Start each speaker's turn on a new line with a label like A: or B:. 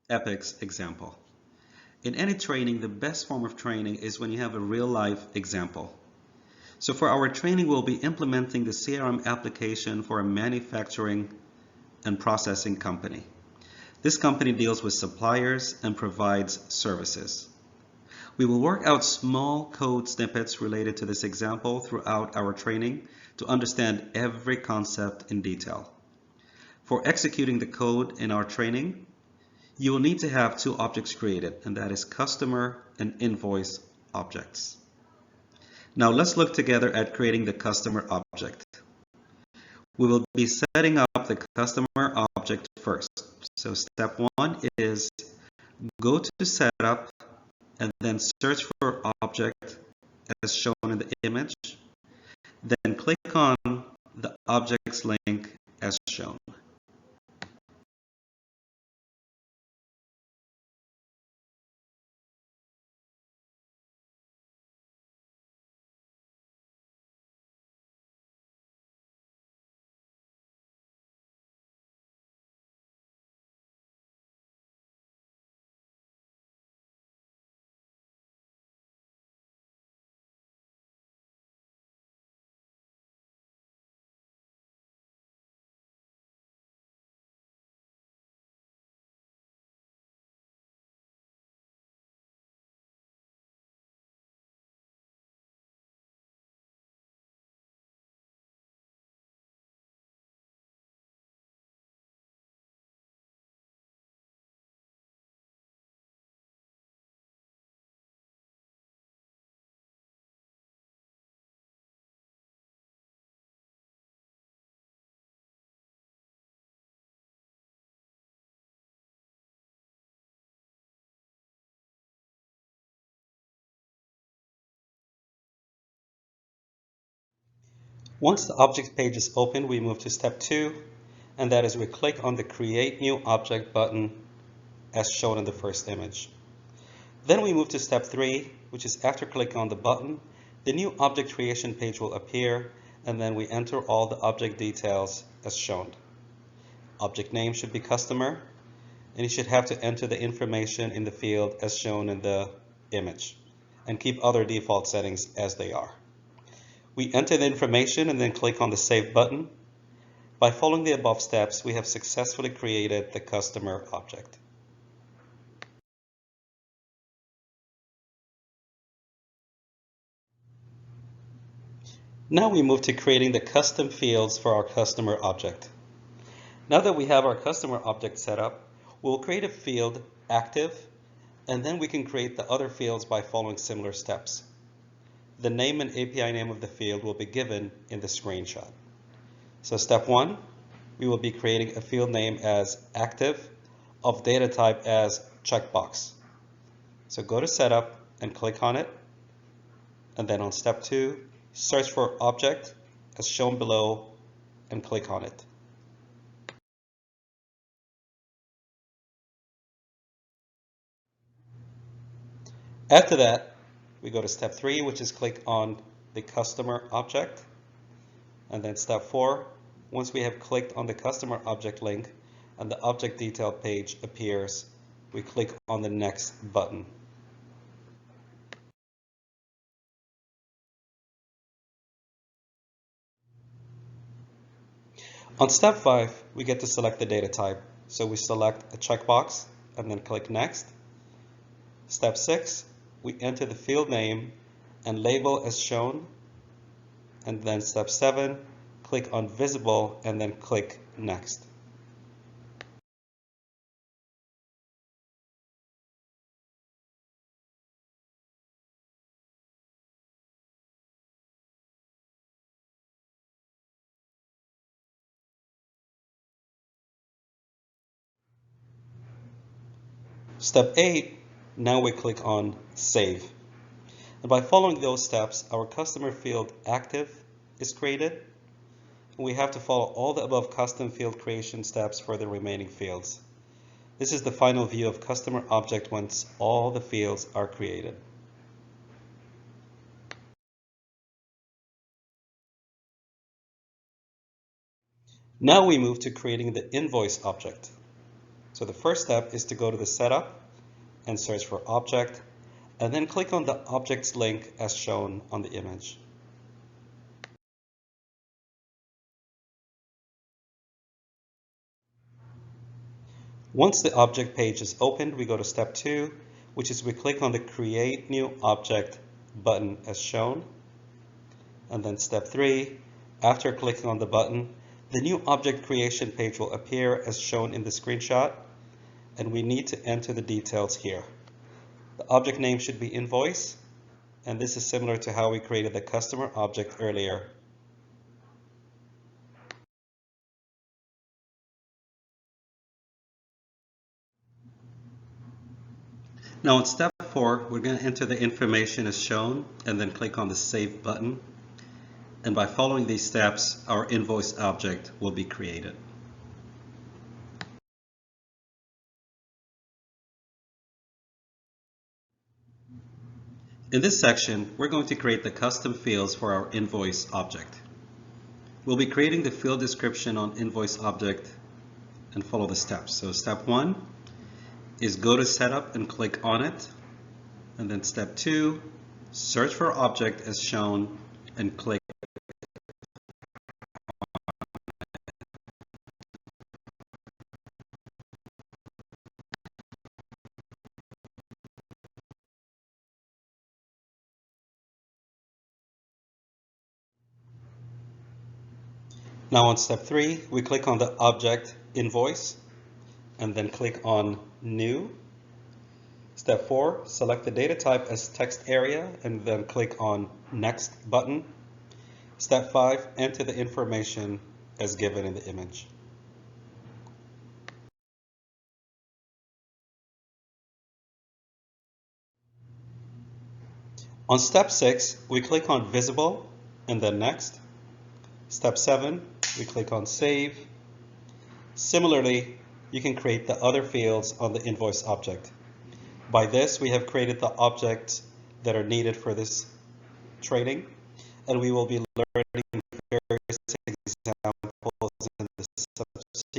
A: Epic's example. In any training, the best form of training is when you have a real-life example. So for our training, we'll be implementing the CRM application for a manufacturing and processing company. This company deals with suppliers and provides services. We will work out small code snippets related to this example throughout our training to understand every concept in detail. For executing the code in our training, you will need to have two objects created, and that is customer and invoice objects. Now let's look together at creating the customer object. We will be setting up the customer object first. So step one is go to setup and then search for object as shown in the image. Then click on the objects link as shown. Once the object page is open, we move to step 2, and that is we click on the Create New Object button as shown in the first image. Then we move to step 3, which is after clicking on the button, the new object creation page will appear, and then we enter all the object details as shown. Object name should be customer, and you should have to enter the information in the field as shown in the image, and keep other default settings as they are. We enter the information and then click on the Save button. By following the above steps, we have successfully created the customer object. Now we move to creating the custom fields for our customer object. Now that we have our customer object set up, we'll create a field active, and then we can create the other fields by following similar steps. The name and API name of the field will be given in the screenshot. So step 1, we will be creating a field name as active of data type as checkbox. So go to setup and click on it. And then on step 2, search for object as shown below and click on it. After that, we go to step 3, which is click on the customer object. And then step 4, once we have clicked on the customer object link and the object detail page appears, we click on the next button. On step 5, we get to select the data type. So we select a checkbox and then click next. Step 6, we enter the field name and label as shown. And then step 7, click on visible and then click next. Step 8, now we click on Save. And by following those steps, our customer field active is created. We have to follow all the above custom field creation steps for the remaining fields. This is the final view of customer object once all the fields are created. Now we move to creating the invoice object. So the first step is to go to the setup and search for object, and then click on the objects link as shown on the image. Once the object page is opened, we go to step 2, which is we click on the Create New Object button as shown. And then step 3, after clicking on the button, the new object creation page will appear as shown in the screenshot, and we need to enter the details here. The object name should be Invoice, and this is similar to how we created the customer object earlier. Now in step 4, we're going to enter the information as shown and then click on the Save button. And by following these steps, our invoice object will be created. In this section, we're going to create the custom fields for our invoice object. We'll be creating the field description on invoice object and follow the steps. So step 1 is go to setup and click on it. And then step 2, search for object as shown and click. Now on step 3, we click on the object invoice and then click on new. Step 4, select the data type as text area and then click on next button. Step 5, enter the information as given in the image. On step 6, we click on visible and then next. Step 7, we click on save. Similarly, you can create the other fields on the invoice object. By this, we have created the objects that are needed for this training, and we will be learning various examples in the subsequent